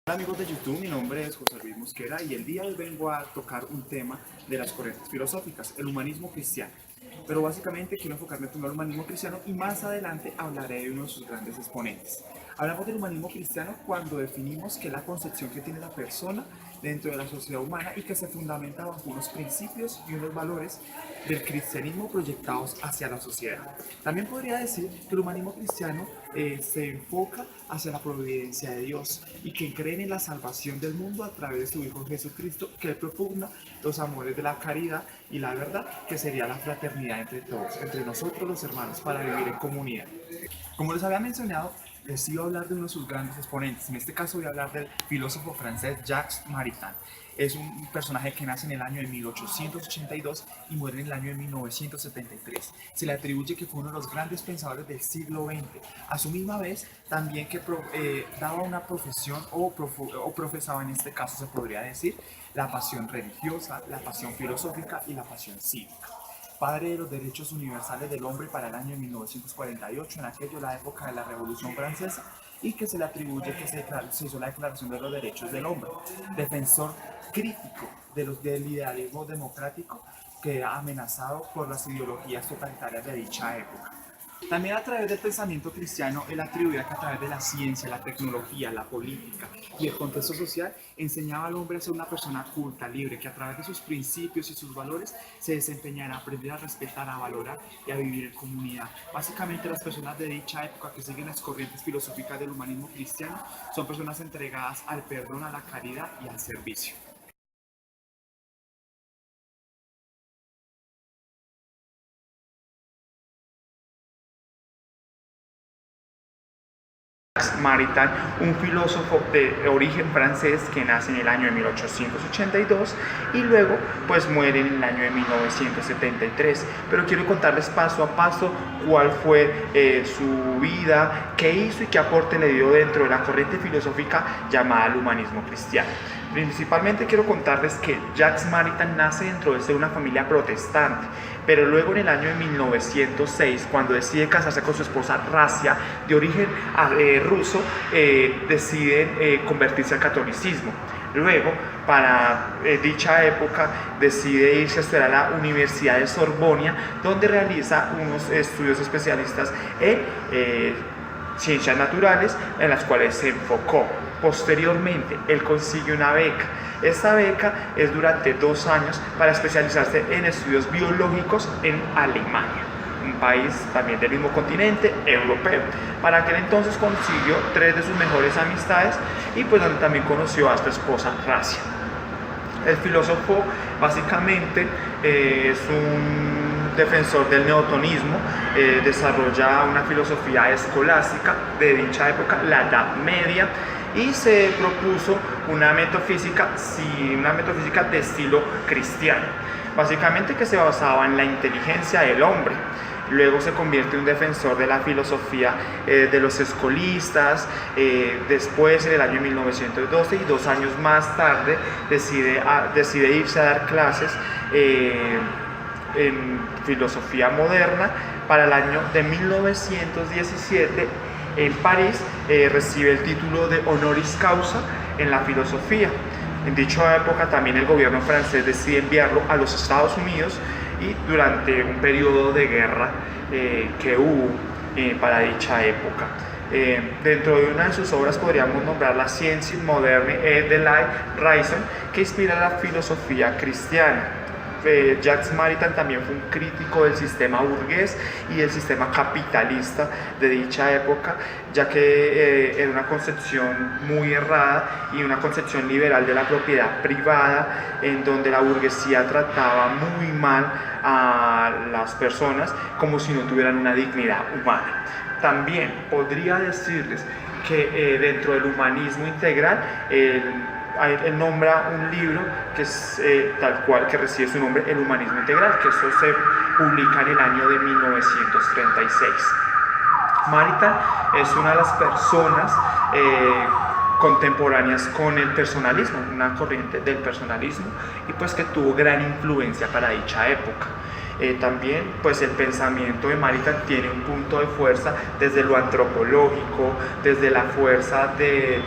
Hola amigos de YouTube, mi nombre es José Luis Mosquera y el día de hoy vengo a tocar un tema de las corrientes filosóficas, el humanismo cristiano. Pero básicamente quiero enfocarme primero al humanismo cristiano y más adelante hablaré de uno de sus grandes exponentes. Hablamos del humanismo cristiano cuando definimos que es la concepción que tiene la persona dentro de la sociedad humana y que se fundamenta bajo unos principios y unos valores del cristianismo proyectados hacia la sociedad. También podría decir que el humanismo cristiano se enfoca hacia la providencia de Dios y que creen en la salvación del mundo a través de su Hijo Jesucristo, que propugna los amores de la caridad y la verdad, que sería la fraternidad entre todos, entre nosotros los hermanos, para vivir en comunidad. Como les había mencionado, les iba a hablar de uno de sus grandes exponentes. En este caso voy a hablar del filósofo francés Jacques Maritain. Es un personaje que nace en el año de 1882 y muere en el año de 1973. Se le atribuye que fue uno de los grandes pensadores del siglo XX. A su misma vez, también que daba una profesión o profesaba, en este caso se podría decir, la pasión religiosa, la pasión filosófica y la pasión cívica. Padre de los derechos universales del hombre para el año 1948, en aquello la época de la Revolución Francesa, y que se le atribuye que se hizo la Declaración de los Derechos del Hombre. Defensor crítico del idealismo democrático que ha amenazado por las ideologías totalitarias de dicha época. También a través del pensamiento cristiano, él atribuía que a través de la ciencia, la tecnología, la política y el contexto social, enseñaba al hombre a ser una persona culta, libre, que a través de sus principios y sus valores se desempeñara en aprender a respetar, a valorar y a vivir en comunidad. Básicamente las personas de dicha época que siguen las corrientes filosóficas del humanismo cristiano son personas entregadas al perdón, a la caridad y al servicio. Maritain, un filósofo de origen francés que nace en el año de 1882 y luego pues muere en el año de 1973. Pero quiero contarles paso a paso cuál fue su vida, qué hizo y qué aporte le dio dentro de la corriente filosófica llamada el humanismo cristiano. Principalmente quiero contarles que Jacques Maritain nace dentro de una familia protestante, pero luego en el año de 1906, cuando decide casarse con su esposa Rasia, de origen ruso, decide convertirse al catolicismo. Luego, para dicha época, decide irse a estudiar a la Universidad de Sorbona, donde realiza unos estudios especialistas en ciencias naturales, en las cuales se enfocó. Posteriormente, él consigue una beca. Esta beca es durante 2 años para especializarse en estudios biológicos en Alemania, un país también del mismo continente europeo. Para aquel entonces consiguió 3 de sus mejores amistades y pues donde también conoció a su esposa Rasia. El filósofo básicamente es un defensor del neotonismo, desarrolla una filosofía escolástica de dicha época, la Edad Media, y se propuso una metafísica de estilo cristiano, básicamente que se basaba en la inteligencia del hombre. Luego se convierte en un defensor de la filosofía de los escolistas. Después, en el año 1912 y 2 años más tarde, decide irse a dar clases en filosofía moderna. Para el año de 1917, en París, recibe el título de honoris causa en la filosofía. En dicha época también el gobierno francés decide enviarlo a los Estados Unidos y durante un periodo de guerra que hubo para dicha época. Dentro de una de sus obras podríamos nombrar La Science moderne et de la raison, que inspira la filosofía cristiana. Jacques Maritain también fue un crítico del sistema burgués y del sistema capitalista de dicha época, ya que era una concepción muy errada y una concepción liberal de la propiedad privada, en donde la burguesía trataba muy mal a las personas como si no tuvieran una dignidad humana. También podría decirles que dentro del humanismo integral, él nombra un libro que es tal cual, que recibe su nombre, El Humanismo Integral, que eso se publica en el año de 1936. Maritain es una de las personas contemporáneas con el personalismo, una corriente del personalismo, y pues que tuvo gran influencia para dicha época. También pues el pensamiento de Maritain tiene un punto de fuerza desde lo antropológico, desde la fuerza de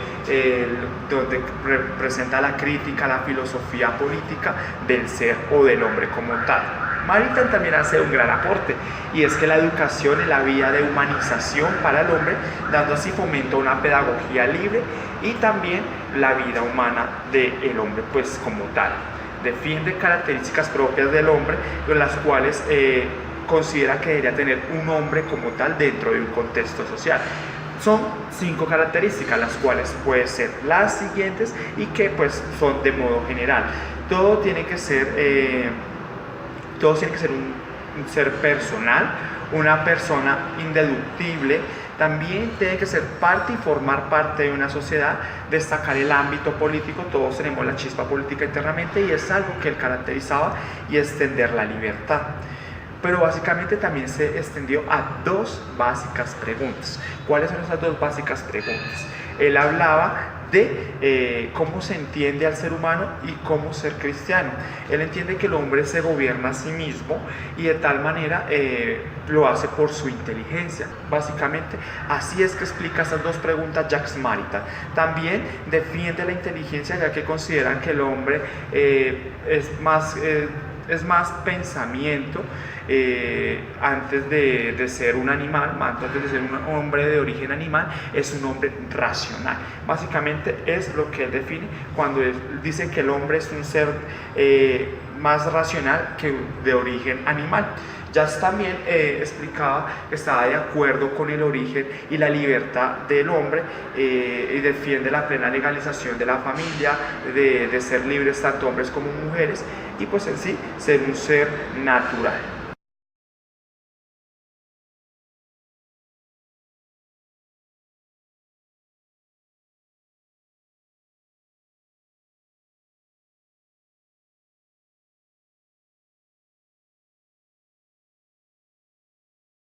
donde representa la crítica, la filosofía política del ser o del hombre como tal. Maritain también hace un gran aporte, y es que la educación es la vía de humanización para el hombre, dando así fomento a una pedagogía libre y también la vida humana del hombre pues como tal. Defiende características propias del hombre, las cuales considera que debería tener un hombre como tal dentro de un contexto social. Son 5 características, las cuales pueden ser las siguientes y que pues son de modo general. Todo tiene que ser un ser personal, una persona indeductible. También tiene que ser parte y formar parte de una sociedad, destacar el ámbito político. Todos tenemos la chispa política internamente y es algo que él caracterizaba, y extender la libertad. Pero básicamente también se extendió a 2 básicas preguntas. ¿Cuáles son esas 2 básicas preguntas? Él hablaba de cómo se entiende al ser humano y cómo ser cristiano. Él entiende que el hombre se gobierna a sí mismo, y de tal manera lo hace por su inteligencia. Básicamente así es que explica esas 2 preguntas Jacques Maritain. También defiende la inteligencia, ya que consideran que el hombre es más pensamiento antes de ser un animal, antes de ser un hombre de origen animal, es un hombre racional. Básicamente es lo que él define cuando él dice que el hombre es un ser más racional que de origen animal. Jacques también explicaba que estaba de acuerdo con el origen y la libertad del hombre, y defiende la plena legalización de la familia, de ser libres tanto hombres como mujeres, y pues en sí ser un ser natural.